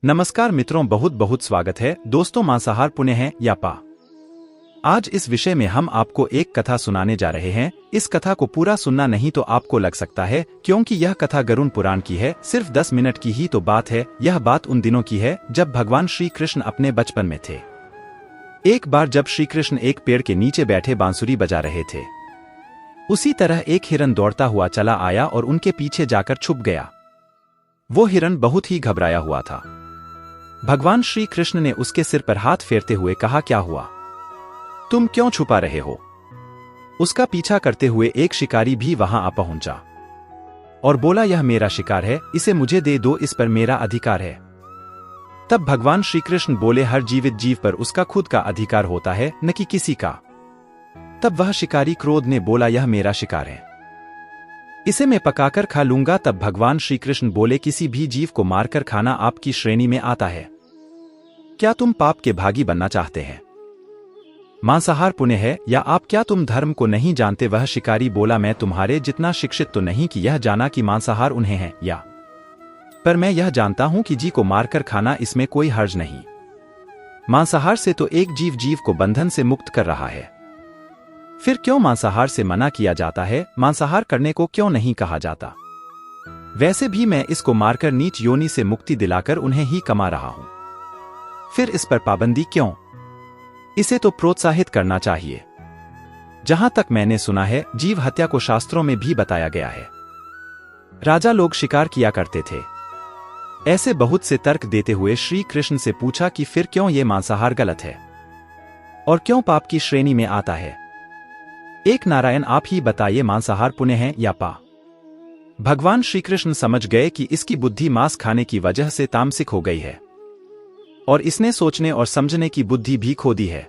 नमस्कार मित्रों, बहुत बहुत स्वागत है दोस्तों। मांसाहार पुण्य है या पाप। आज इस विषय में हम आपको एक कथा सुनाने जा रहे हैं। इस कथा को पूरा सुनना नहीं तो आपको लग सकता है, क्योंकि यह कथा गरुड़ पुराण की है। सिर्फ 10 मिनट की ही तो बात है। यह बात उन दिनों की है जब भगवान श्री कृष्ण अपने बचपन में थे। एक बार जब श्री कृष्ण एक पेड़ के नीचे बैठे बांसुरी बजा रहे थे, उसी तरह एक हिरन दौड़ता हुआ चला आया और उनके पीछे जाकर छुप गया। वो हिरन बहुत ही घबराया हुआ था। भगवान श्री कृष्ण ने उसके सिर पर हाथ फेरते हुए कहा, क्या हुआ, तुम क्यों छुपा रहे हो? उसका पीछा करते हुए एक शिकारी भी वहां आ पहुंचा और बोला, यह मेरा शिकार है, इसे मुझे दे दो, इस पर मेरा अधिकार है। तब भगवान श्री कृष्ण बोले, हर जीवित जीव पर उसका खुद का अधिकार होता है, न कि किसी का। तब वह शिकारी क्रोध ने बोला, यह मेरा शिकार है, इसे मैं पकाकर खा लूंगा। तब भगवान श्री कृष्ण बोले, किसी भी जीव को मारकर खाना आपकी श्रेणी में आता है। क्या तुम पाप के भागी बनना चाहते हैं? मांसाहार पुण्य है या आप? क्या तुम धर्म को नहीं जानते? वह शिकारी बोला, मैं तुम्हारे जितना शिक्षित तो नहीं कि यह जाना कि मांसाहार उन्हें है या, पर मैं यह जानता हूं कि जी को मारकर खाना इसमें कोई हर्ज नहीं। मांसाहार से तो एक जीव को बंधन से मुक्त कर रहा है, फिर क्यों मांसाहार से मना किया जाता है? मांसाहार करने को क्यों नहीं कहा जाता? वैसे भी मैं इसको मारकर नीच योनि से मुक्ति दिलाकर उन्हें ही कमा रहा हूं, फिर इस पर पाबंदी क्यों? इसे तो प्रोत्साहित करना चाहिए। जहां तक मैंने सुना है, जीव हत्या को शास्त्रों में भी बताया गया है। राजा लोग शिकार किया करते थे। ऐसे बहुत से तर्क देते हुए श्री कृष्ण से पूछा कि फिर क्यों ये मांसाहार गलत है और क्यों पाप की श्रेणी में आता है? एक नारायण, आप ही बताइए, मांसाहार पुण्य है या पाप? भगवान श्री कृष्ण समझ गए कि इसकी बुद्धि मांस खाने की वजह से तामसिक हो गई है और इसने सोचने और समझने की बुद्धि भी खो दी है।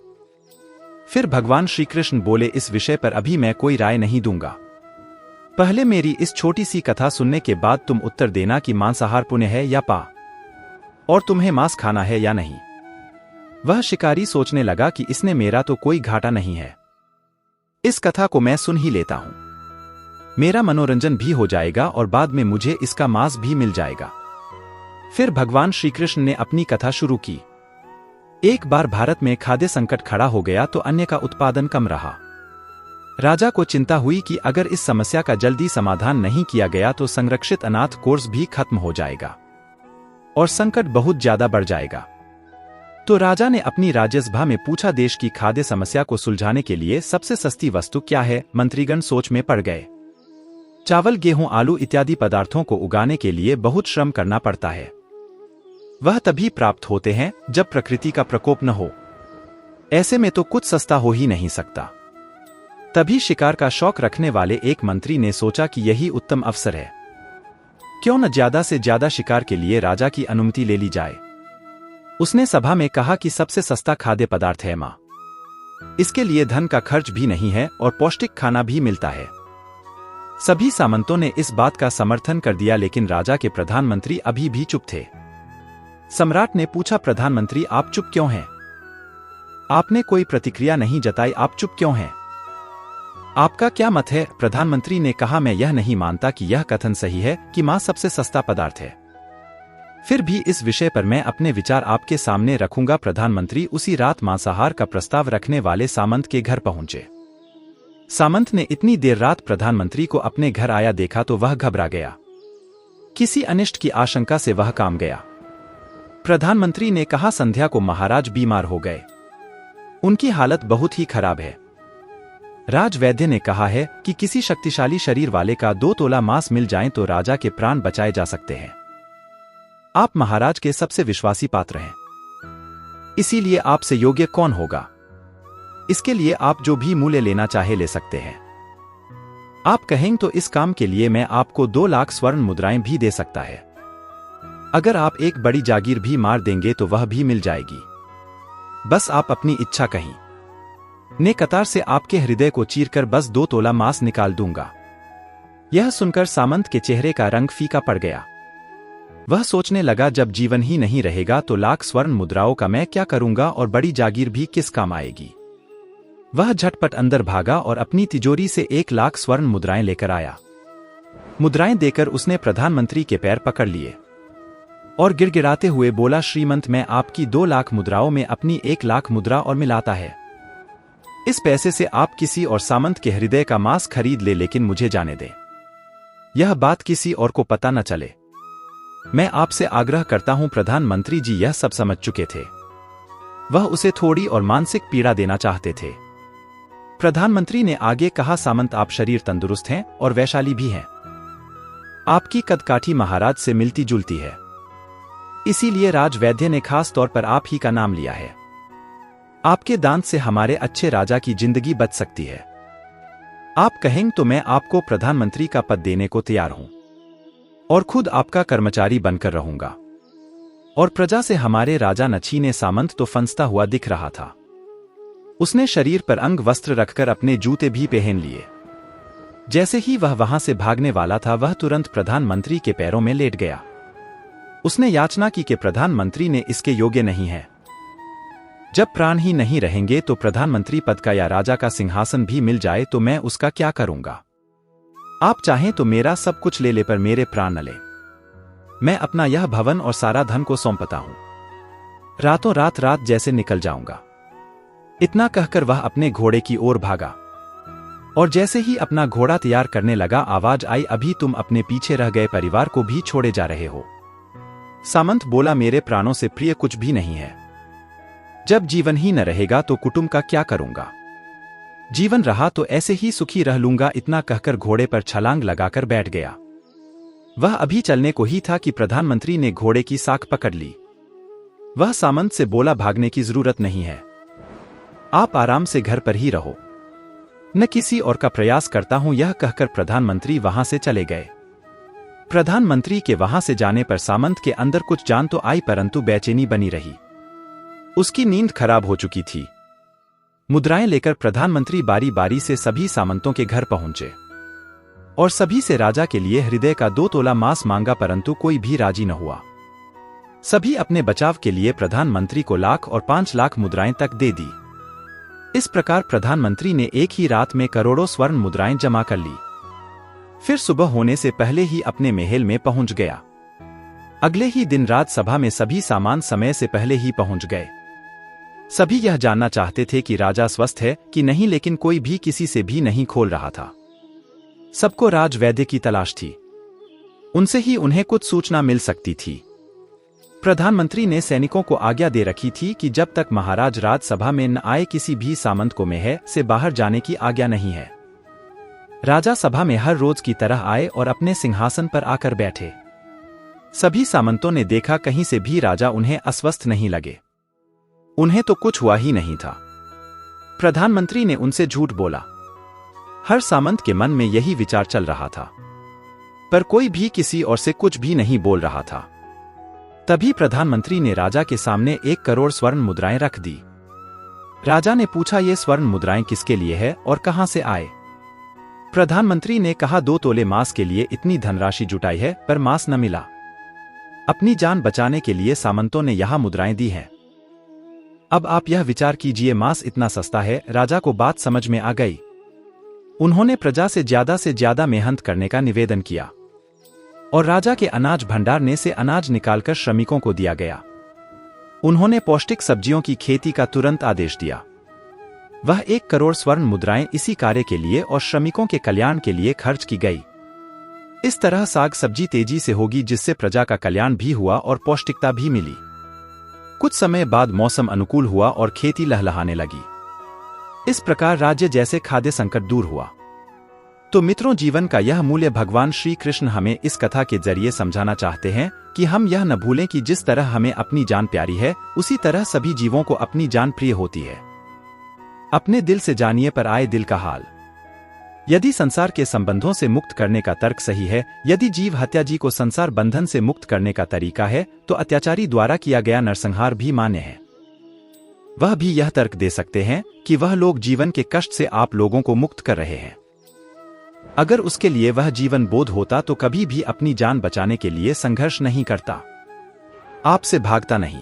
फिर भगवान श्री कृष्ण बोले, इस विषय पर अभी मैं कोई राय नहीं दूंगा। पहले मेरी इस छोटी सी कथा सुनने के बाद तुम उत्तर देना कि मांसाहार पुण्य है या पाप, और तुम्हें मांस खाना है या नहीं। वह शिकारी सोचने लगा कि इसने मेरा तो कोई घाटा नहीं है, इस कथा को मैं सुन ही लेता हूं, मेरा मनोरंजन भी हो जाएगा और बाद में मुझे इसका मांस भी मिल जाएगा। फिर भगवान श्री कृष्ण ने अपनी कथा शुरू की। एक बार भारत में खाद्य संकट खड़ा हो गया तो अन्न का उत्पादन कम रहा। राजा को चिंता हुई कि अगर इस समस्या का जल्दी समाधान नहीं किया गया तो संरक्षित अनाथ कोर्स भी खत्म हो जाएगा और संकट बहुत ज्यादा बढ़ जाएगा। तो राजा ने अपनी राज्यसभा में पूछा, देश की खाद्य समस्या को सुलझाने के लिए सबसे सस्ती वस्तु क्या है? मंत्रीगण सोच में पड़ गए। चावल, गेहूं, आलू इत्यादि पदार्थों को उगाने के लिए बहुत श्रम करना पड़ता है। वह तभी प्राप्त होते हैं जब प्रकृति का प्रकोप न हो। ऐसे में तो कुछ सस्ता हो ही नहीं सकता। तभी शिकार का शौक रखने वाले एक मंत्री ने सोचा कि यही उत्तम अवसर है, क्यों न ज्यादा से ज्यादा शिकार के लिए राजा की अनुमति ले ली जाए। उसने सभा में कहा कि सबसे सस्ता खाद्य पदार्थ है मां, इसके लिए धन का खर्च भी नहीं है और पौष्टिक खाना भी मिलता है। सभी सामंतों ने इस बात का समर्थन कर दिया, लेकिन राजा के प्रधानमंत्री अभी भी चुप थे। सम्राट ने पूछा, प्रधानमंत्री आप चुप क्यों हैं? आपने कोई प्रतिक्रिया नहीं जताई, आप चुप क्यों हैं? आपका क्या मत है? प्रधानमंत्री ने कहा, मैं यह नहीं मानता कि यह कथन सही है कि मां सबसे सस्ता पदार्थ है, फिर भी इस विषय पर मैं अपने विचार आपके सामने रखूंगा। प्रधानमंत्री उसी रात मांसाहार का प्रस्ताव रखने वाले सामंत के घर पहुंचे। सामंत ने इतनी देर रात प्रधानमंत्री को अपने घर आया देखा तो वह घबरा गया। किसी अनिष्ट की आशंका से वह काम गया। प्रधानमंत्री ने कहा, संध्या को महाराज बीमार हो गए, उनकी हालत बहुत ही खराब है। राजवैद्य ने कहा है कि किसी शक्तिशाली शरीर वाले का 2 तोला मांस मिल जाए तो राजा के प्राण बचाए जा सकते हैं। आप महाराज के सबसे विश्वासी पात्र हैं, इसीलिए आपसे योग्य कौन होगा? इसके लिए आप जो भी मूल्य लेना चाहे ले सकते हैं। आप कहेंगे तो इस काम के लिए मैं आपको 2 लाख स्वर्ण मुद्राएं भी दे सकता है। अगर आप एक बड़ी जागीर भी मार देंगे तो वह भी मिल जाएगी। बस आप अपनी इच्छा कहीं ने कतार से आपके हृदय को चीरकर बस 2 तोला मांस निकाल दूंगा। यह सुनकर सामंत के चेहरे का रंग फीका पड़ गया। वह सोचने लगा, जब जीवन ही नहीं रहेगा तो लाख स्वर्ण मुद्राओं का मैं क्या करूंगा और बड़ी जागीर भी किस काम आएगी। वह झटपट अंदर भागा और अपनी तिजोरी से 1 लाख स्वर्ण मुद्राएं लेकर आया। मुद्राएं देकर उसने प्रधानमंत्री के पैर पकड़ लिए। और गिड़गिड़ाते हुए बोला, श्रीमंत, मैं आपकी 2 लाख मुद्राओं में अपनी 1 लाख मुद्रा और मिलाता है। इस पैसे से आप किसी और सामंत के हृदय का मांस खरीद ले, लेकिन मुझे जाने दे। यह बात किसी और को पता न चले। मैं आपसे आग्रह करता हूं। प्रधानमंत्री जी यह सब समझ चुके थे। वह उसे थोड़ी और मानसिक पीड़ा देना चाहते थे। प्रधानमंत्री ने आगे कहा, सामंत, आप शरीर तंदुरुस्त हैं और वैशाली भी हैं। आपकी कदकाठी महाराज से मिलती जुलती है, इसीलिए राजवैद्य ने खास तौर पर आप ही का नाम लिया है। आपके दान से हमारे अच्छे राजा की जिंदगी बच सकती है। आप कहेंगे तो मैं आपको प्रधानमंत्री का पद देने को तैयार हूं और खुद आपका कर्मचारी बनकर रहूंगा। और प्रजा से हमारे राजा न छीने। सामंत तो फंसता हुआ दिख रहा था। उसने शरीर पर अंग वस्त्र रखकर अपने जूते भी पहन लिए। जैसे ही वह वहां से भागने वाला था, वह तुरंत प्रधानमंत्री के पैरों में लेट गया। उसने याचना की कि प्रधानमंत्री ने इसके योग्य नहीं है। जब प्राण ही नहीं रहेंगे तो प्रधानमंत्री पद का या राजा का सिंहासन भी मिल जाए तो मैं उसका क्या करूंगा? आप चाहें तो मेरा सब कुछ ले ले, पर मेरे प्राण न ले। मैं अपना यह भवन और सारा धन को सौंपता हूं। रातों रात जैसे निकल जाऊंगा। इतना कहकर वह अपने घोड़े की ओर भागा और जैसे ही अपना घोड़ा तैयार करने लगा, आवाज आई, अभी तुम अपने पीछे रह गए परिवार को भी छोड़े जा रहे हो। सामंत बोला, मेरे प्राणों से प्रिय कुछ भी नहीं है। जब जीवन ही न रहेगा तो कुटुंब का क्या करूंगा? जीवन रहा तो ऐसे ही सुखी रह लूंगा। इतना कहकर घोड़े पर छलांग लगाकर बैठ गया। वह अभी चलने को ही था कि प्रधानमंत्री ने घोड़े की साख पकड़ ली। वह सामंत से बोला, भागने की जरूरत नहीं है, आप आराम से घर पर ही रहो, न किसी और का प्रयास करता हूं। यह कहकर प्रधानमंत्री वहां से चले गए। प्रधानमंत्री के वहां से जाने पर सामंत के अंदर कुछ जान तो आई, परंतु बेचैनी बनी रही। उसकी नींद खराब हो चुकी थी। मुद्राएं लेकर प्रधानमंत्री बारी बारी से सभी सामंतों के घर पहुंचे और सभी से राजा के लिए हृदय का 2 तोला मांस मांगा, परंतु कोई भी राजी न हुआ। सभी अपने बचाव के लिए प्रधानमंत्री को 1 लाख और 5 लाख मुद्राएं तक दे दी। इस प्रकार प्रधानमंत्री ने एक ही रात में करोड़ों स्वर्ण मुद्राएं जमा कर ली। फिर सुबह होने से पहले ही अपने महल में पहुंच गया। अगले ही दिन राज्यसभा में सभी सामान समय से पहले ही पहुंच गए। सभी यह जानना चाहते थे कि राजा स्वस्थ है कि नहीं, लेकिन कोई भी किसी से भी नहीं खोल रहा था। सबको राजवैद्य की तलाश थी। उनसे ही उन्हें कुछ सूचना मिल सकती थी। प्रधानमंत्री ने सैनिकों को आज्ञा दे रखी थी कि जब तक महाराज राज्यसभा में न आए, किसी भी सामंत को महल से बाहर जाने की आज्ञा नहीं है। राजा सभा में हर रोज की तरह आए और अपने सिंहासन पर आकर बैठे। सभी सामंतों ने देखा, कहीं से भी राजा उन्हें अस्वस्थ नहीं लगे। उन्हें तो कुछ हुआ ही नहीं था। प्रधानमंत्री ने उनसे झूठ बोला। हर सामंत के मन में यही विचार चल रहा था, पर कोई भी किसी और से कुछ भी नहीं बोल रहा था। तभी प्रधानमंत्री ने राजा के सामने 1 करोड़ स्वर्ण मुद्राएं रख दी। राजा ने पूछा, ये स्वर्ण मुद्राएं किसके लिए है और कहां से आए? प्रधानमंत्री ने कहा, 2 तोले मांस के लिए इतनी धनराशि जुटाई है, पर मांस न मिला। अपनी जान बचाने के लिए सामंतों ने यहां मुद्राएं दी हैं। अब आप यह विचार कीजिए, मांस इतना सस्ता है। राजा को बात समझ में आ गई। उन्होंने प्रजा से ज्यादा मेहनत करने का निवेदन किया और राजा के अनाज भंडार से अनाज निकालकर श्रमिकों को दिया गया। उन्होंने पौष्टिक सब्जियों की खेती का तुरंत आदेश दिया। वह 1 करोड़ स्वर्ण मुद्राएं इसी कार्य के लिए और श्रमिकों के कल्याण के लिए खर्च की गई। इस तरह साग सब्जी तेजी से होगी, जिससे प्रजा का कल्याण भी हुआ और पौष्टिकता भी मिली। कुछ समय बाद मौसम अनुकूल हुआ और खेती लहलहाने लगी। इस प्रकार राज्य जैसे खाद्य संकट दूर हुआ। तो मित्रों, जीवन का यह मूल्य भगवान श्री कृष्ण हमें इस कथा के जरिए समझाना चाहते हैं कि हम यह न भूलें कि जिस तरह हमें अपनी जान प्यारी है, उसी तरह सभी जीवों को अपनी जान प्रिय होती है। अपने दिल से जानिए पर आए दिल का हाल। यदि संसार के संबंधों से मुक्त करने का तर्क सही है, यदि जीव हत्या जी को संसार बंधन से मुक्त करने का तरीका है, तो अत्याचारी द्वारा किया गया नरसंहार भी मान्य है। वह भी यह तर्क दे सकते हैं कि वह लोग जीवन के कष्ट से आप लोगों को मुक्त कर रहे हैं। अगर उसके लिए वह जीवन बोध होता तो कभी भी अपनी जान बचाने के लिए संघर्ष नहीं करता, आपसे भागता नहीं।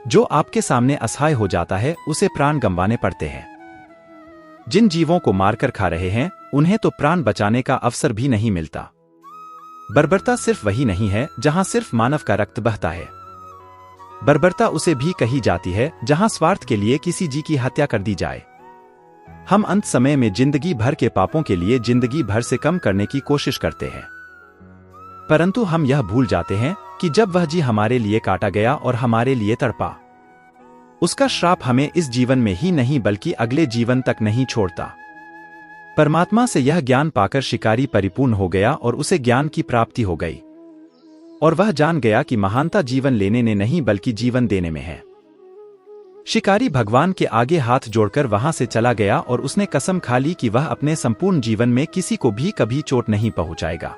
जो आपके सामने असहाय हो जाता है, उसे प्राण गंवाने पड़ते हैं। जिन जीवों को मारकर खा रहे हैं, उन्हें तो प्राण बचाने का अवसर भी नहीं मिलता। बर्बरता सिर्फ वही नहीं है जहां सिर्फ मानव का रक्त बहता है। बर्बरता उसे भी कही जाती है जहां स्वार्थ के लिए किसी जी की हत्या कर दी जाए। हम अंत समय में जिंदगी भर के पापों के लिए जिंदगी भर से कम करने की कोशिश करते हैं, परंतु हम यह भूल जाते हैं कि जब वह जी हमारे लिए काटा गया और हमारे लिए तड़पा, उसका श्राप हमें इस जीवन में ही नहीं बल्कि अगले जीवन तक नहीं छोड़ता। परमात्मा से यह ज्ञान पाकर शिकारी परिपूर्ण हो गया और उसे ज्ञान की प्राप्ति हो गई, और वह जान गया कि महानता जीवन लेने में नहीं बल्कि जीवन देने में है। शिकारी भगवान के आगे हाथ जोड़कर वहां से चला गया और उसने कसम खा ली कि वह अपने संपूर्ण जीवन में किसी को भी कभी चोट नहीं पहुंचाएगा।